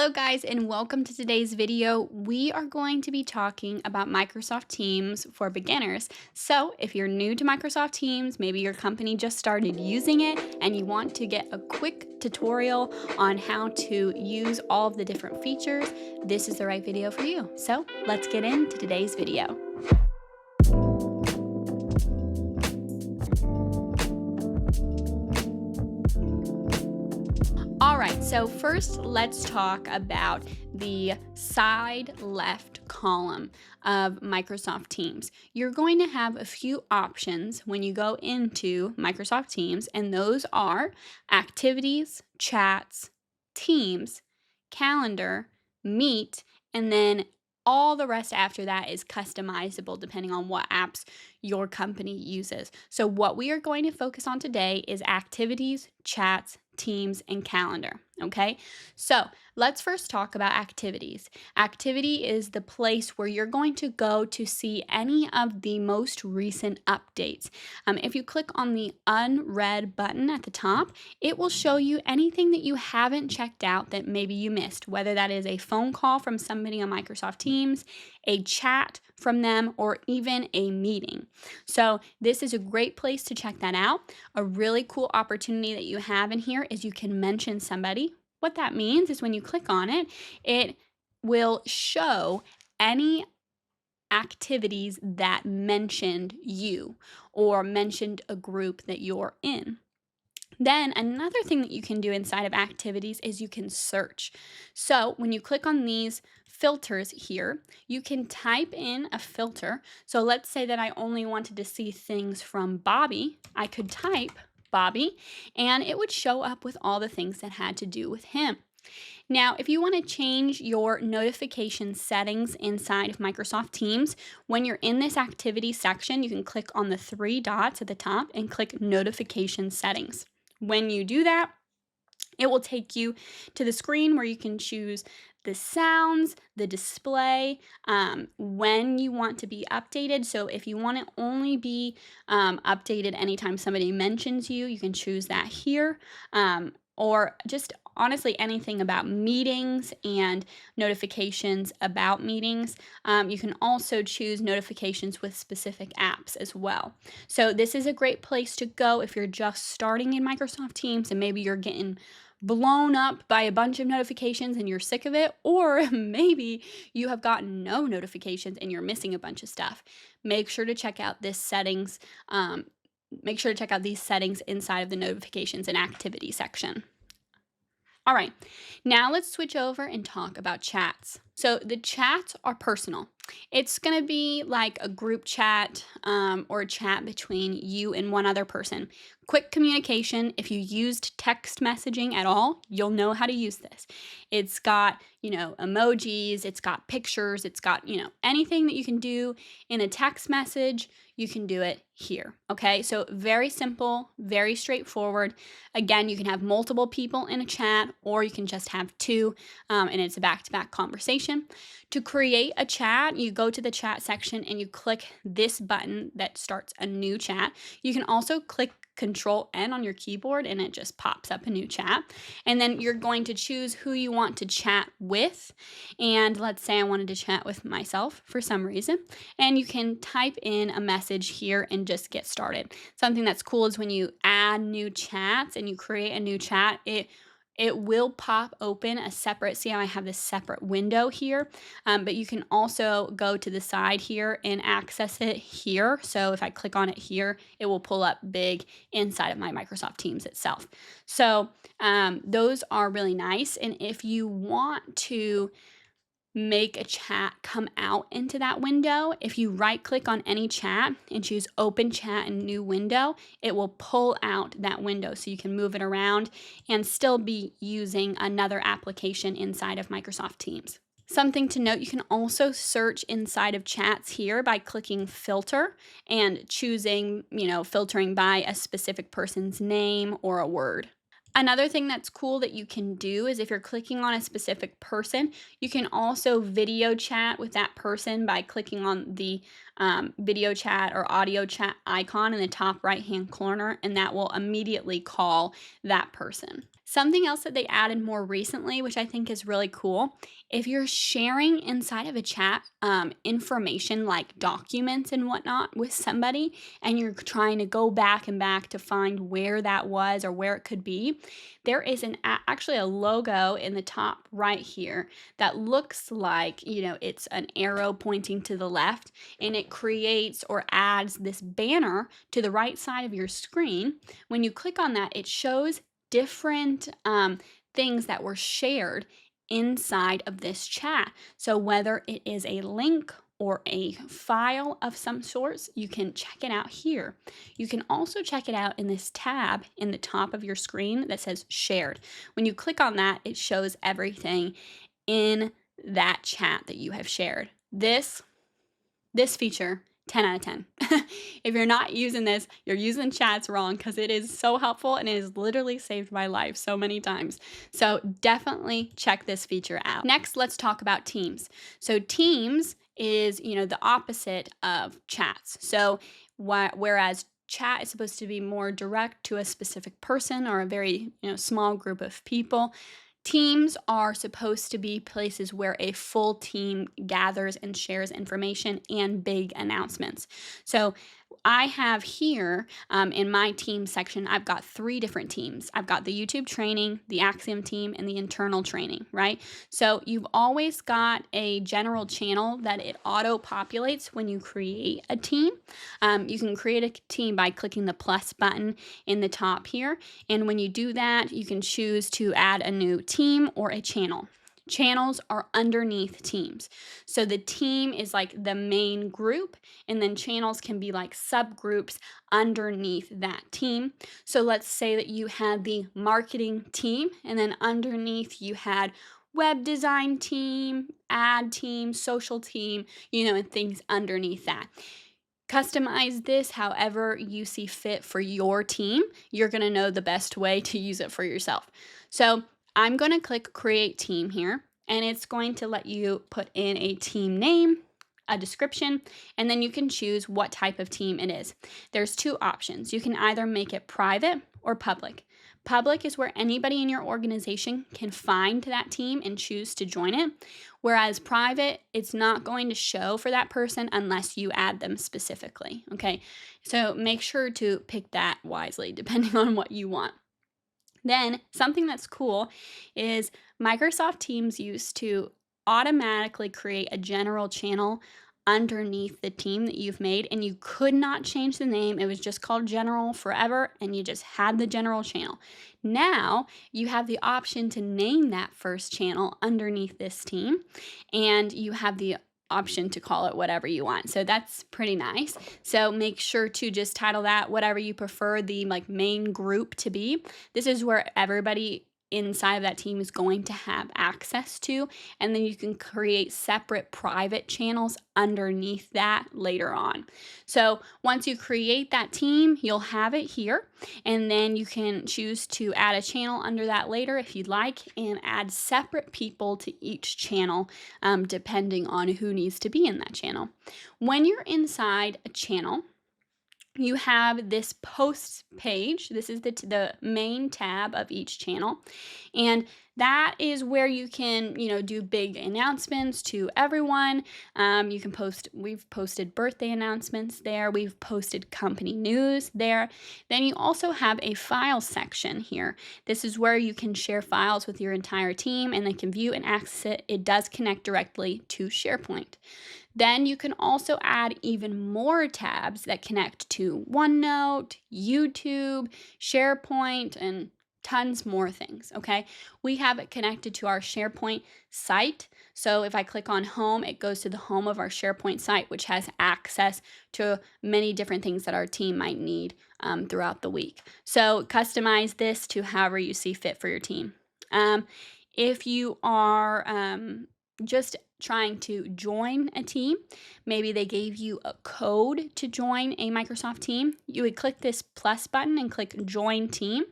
Hello guys and welcome to today's video. We are going to be talking about Microsoft Teams for beginners. So if you're new to Microsoft Teams, maybe your company just started using it and you want to get a quick tutorial on how to use all of the different features, this is the right video for you. So let's get into today's video. All right, so first let's talk about the side left column of Microsoft Teams. You're going to have a few options when you go into Microsoft Teams, and those are activities, chats, teams, calendar, meet, and then all the rest after that is customizable depending on what apps your company uses. So what we are going to focus on today is activities, chats, teams, and calendar. Okay, so let's first talk about activities. Activity is the place where you're going to go to see any of the most recent updates. If you click on the unread button at the top, it will show you anything that you haven't checked out that maybe you missed, whether that is a phone call from somebody on Microsoft Teams, a chat from them, or even a meeting. So this is a great place to check that out. A really cool opportunity that you have in here is you can mention somebody. What that means is when you click on it, it will show any activities that mentioned you or mentioned a group that you're in. Then another thing that you can do inside of activities is you can search. So when you click on these filters here, you can type in a filter. So let's say that I only wanted to see things from Bobby. I could type Bobby and it would show up with all the things that had to do with him. Now, if you want to change your notification settings inside of Microsoft Teams, when you're in this activity section, you can click on the three dots at the top and click notification settings. When you do that, it will take you to the screen where you can choose the sounds, the display, when you want to be updated. So if you want to only be updated anytime somebody mentions you, you can choose that here. Or just honestly anything about meetings and notifications about meetings. You can also choose notifications with specific apps as well. So this is a great place to go if you're just starting in Microsoft Teams and maybe you're getting blown up by a bunch of notifications and you're sick of it, or maybe you have gotten no notifications and you're missing a bunch of stuff. Make sure to check out this settings. Make sure to check out these settings inside of the notifications and activity section. All right, now let's switch over and talk about chats. So the chats are personal. It's going to be like a group chat or a chat between you and one other person. Quick communication. If you used text messaging at all, you'll know how to use this. It's got, emojis, it's got pictures, it's got, anything that you can do in a text message, you can do it here. Okay, so very simple, very straightforward. Again, you can have multiple people in a chat or you can just have two and it's a back-to-back conversation. To create a chat, you go to the chat section and you click this button that starts a new chat. You can also click Control N on your keyboard and it just pops up a new chat. And then you're going to choose who you want to chat with. And let's say I wanted to chat with myself for some reason. And you can type in a message here and just get started. Something that's cool is when you add new chats and you create a new chat, it will pop open a separate, see how I have this separate window here, but you can also go to the side here and access it here. So if I click on it here, it will pull up big inside of my Microsoft Teams itself. So those are really nice. And if you want to make a chat come out into that window, if you right click on any chat and choose open chat in new window, it will pull out that window so you can move it around and still be using another application inside of Microsoft Teams. Something to note, you can also search inside of chats here by clicking filter and choosing, filtering by a specific person's name or a word. Another thing that's cool that you can do is if you're clicking on a specific person, you can also video chat with that person by clicking on the video chat or audio chat icon in the top right hand corner, and that will immediately call that person. Something else that they added more recently, which I think is really cool, if you're sharing inside of a chat information like documents and whatnot with somebody, and you're trying to go back and back to find where that was or where it could be, there is actually a logo in the top right here that looks like, it's an arrow pointing to the left, and it creates or adds this banner to the right side of your screen. When you click on that, it shows different things that were shared inside of this chat. So whether it is a link or a file of some sorts, you can check it out here. You can also check it out in this tab in the top of your screen that says shared. When you click on that, it shows everything in that chat that you have shared. This feature, 10 out of 10. If you're not using this, you're using chats wrong, because it is so helpful and it has literally saved my life so many times. So definitely check this feature out. Next, let's talk about Teams. So Teams is, the opposite of chats. So whereas chat is supposed to be more direct to a specific person or a very, small group of people, Teams are supposed to be places where a full team gathers and shares information and big announcements. So I have here in my team section, I've got 3 different teams. I've got the YouTube training, the Axiom team, and the internal training, right? So you've always got a general channel that it auto-populates when you create a team. You can create a team by clicking the plus button in the top here. And when you do that, you can choose to add a new team or a channel. Channels are underneath teams. So the team is like the main group, and then channels can be like subgroups underneath that team. So let's say that you had the marketing team, and then underneath you had web design team, ad team, social team, and things underneath that. Customize this however you see fit for your team. You're going to know the best way to use it for yourself. So I'm going to click Create Team here, and it's going to let you put in a team name, a description, and then you can choose what type of team it is. There's 2 options. You can either make it private or public. Public is where anybody in your organization can find that team and choose to join it, whereas private, it's not going to show for that person unless you add them specifically, okay? So make sure to pick that wisely depending on what you want. Then something that's cool is Microsoft Teams used to automatically create a general channel underneath the team that you've made, and you could not change the name. It was just called General forever, and you just had the general channel. Now you have the option to name that first channel underneath this team, and you have the option to call it whatever you want. So that's pretty nice. So make sure to just title that whatever you prefer the main group to be. This is where everybody inside of that team is going to have access to, and then you can create separate private channels underneath that later on. So once you create that team, you'll have it here, and then you can choose to add a channel under that later if you'd like, and add separate people to each channel depending on who needs to be in that channel. When you're inside a channel, you have this posts page. This is the main tab of each channel, and that is where you can do big announcements to everyone. You can post. We've posted birthday announcements there. We've posted company news there. Then you also have a file section here. This is where you can share files with your entire team, and they can view and access it. It does connect directly to SharePoint. Then you can also add even more tabs that connect to OneNote, YouTube, SharePoint, and tons more things, okay? We have it connected to our SharePoint site. So if I click on home, it goes to the home of our SharePoint site, which has access to many different things that our team might need throughout the week. So customize this to however you see fit for your team. If you are just trying to join a team, maybe they gave you a code to join a Microsoft team, you would click this plus button and click join team,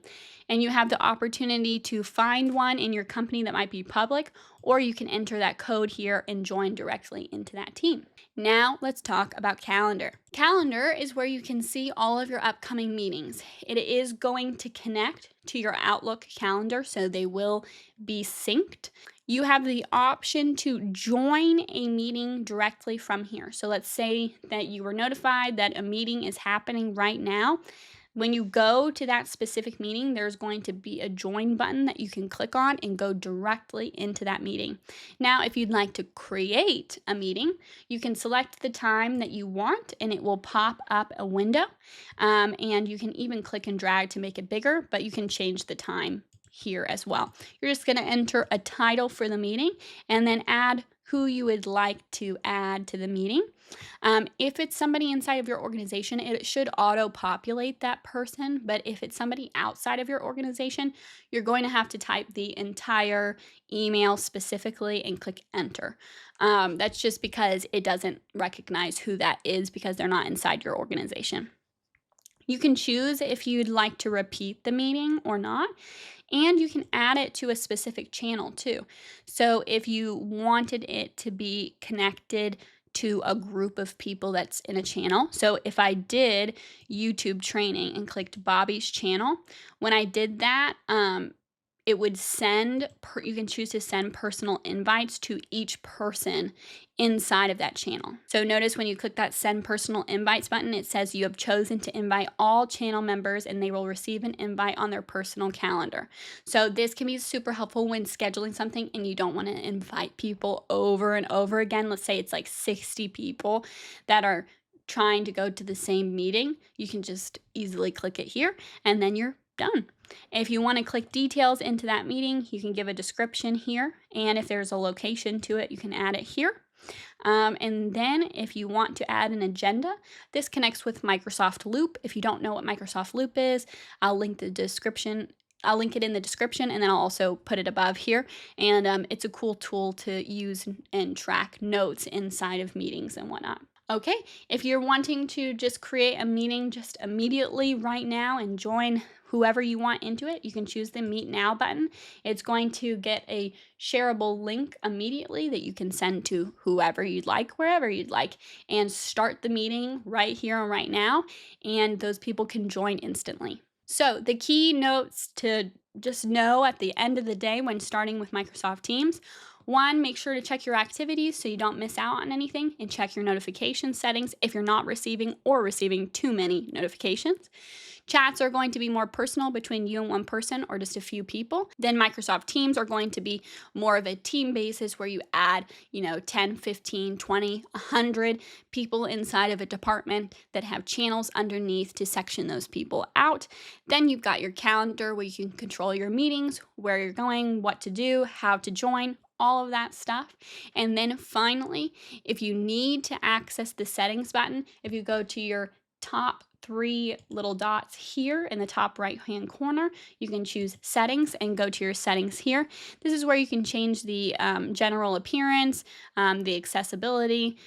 and you have the opportunity to find one in your company that might be public, or you can enter that code here and join directly into that team. Now let's talk about Calendar. Calendar is where you can see all of your upcoming meetings. It is going to connect to your Outlook calendar, so they will be synced. You have the option to join a meeting directly from here. So let's say that you were notified that a meeting is happening right now. When you go to that specific meeting, there's going to be a join button that you can click on and go directly into that meeting. Now, if you'd like to create a meeting, you can select the time that you want and it will pop up a window. And you can even click and drag to make it bigger, but you can change the time here as well. You're just going to enter a title for the meeting and then add who you would like to add to the meeting. If it's somebody inside of your organization, it should auto-populate that person, but if it's somebody outside of your organization, you're going to have to type the entire email specifically and click enter. That's just because it doesn't recognize who that is because they're not inside your organization. You can choose if you'd like to repeat the meeting or not, and you can add it to a specific channel too. So if you wanted it to be connected to a group of people that's in a channel. So if I did YouTube training and clicked Bobby's channel, when I did that, it would send, you can choose to send personal invites to each person inside of that channel. So notice when you click that send personal invites button, it says you have chosen to invite all channel members and they will receive an invite on their personal calendar. So this can be super helpful when scheduling something and you don't want to invite people over and over again. Let's say it's like 60 people that are trying to go to the same meeting. You can just easily click it here and then you're done. If you want to click details into that meeting, you can give a description here, and if there's a location to it, you can add it here. And then if you want to add an agenda, this connects with Microsoft Loop. If you don't know what Microsoft Loop is, I'll link the description. I'll link it in the description, and then I'll also put it above here. And it's a cool tool to use and track notes inside of meetings and whatnot. Okay, if you're wanting to just create a meeting just immediately right now and join whoever you want into it, you can choose the Meet Now button. It's going to get a shareable link immediately that you can send to whoever you'd like, wherever you'd like, and start the meeting right here and right now, and those people can join instantly. So the key notes to just know at the end of the day when starting with Microsoft Teams: 1, make sure to check your activities so you don't miss out on anything, and check your notification settings if you're not receiving or receiving too many notifications. Chats are going to be more personal between you and one person or just a few people. Then Microsoft Teams are going to be more of a team basis where you add, 10, 15, 20, 100 people inside of a department that have channels underneath to section those people out. Then you've got your calendar where you can control your meetings, where you're going, what to do, how to join, all of that stuff. And then finally, if you need to access the settings button, if you go to your top 3 little dots here in the top right hand corner, you can choose settings and go to your settings here. This is where you can change the general appearance, the accessibility,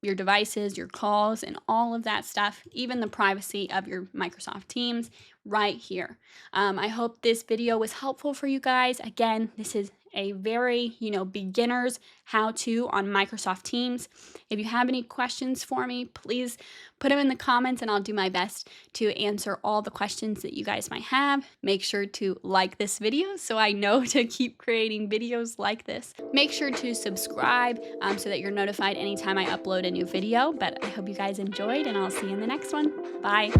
your devices, your calls, and all of that stuff, even the privacy of your Microsoft Teams right here. I hope this video was helpful for you guys. Again, this is a very, beginner's how-to on Microsoft Teams. If you have any questions for me, please put them in the comments and I'll do my best to answer all the questions that you guys might have. Make sure to like this video so I know to keep creating videos like this. Make sure to subscribe so that you're notified anytime I upload a new video. But I hope you guys enjoyed, and I'll see you in the next one. Bye.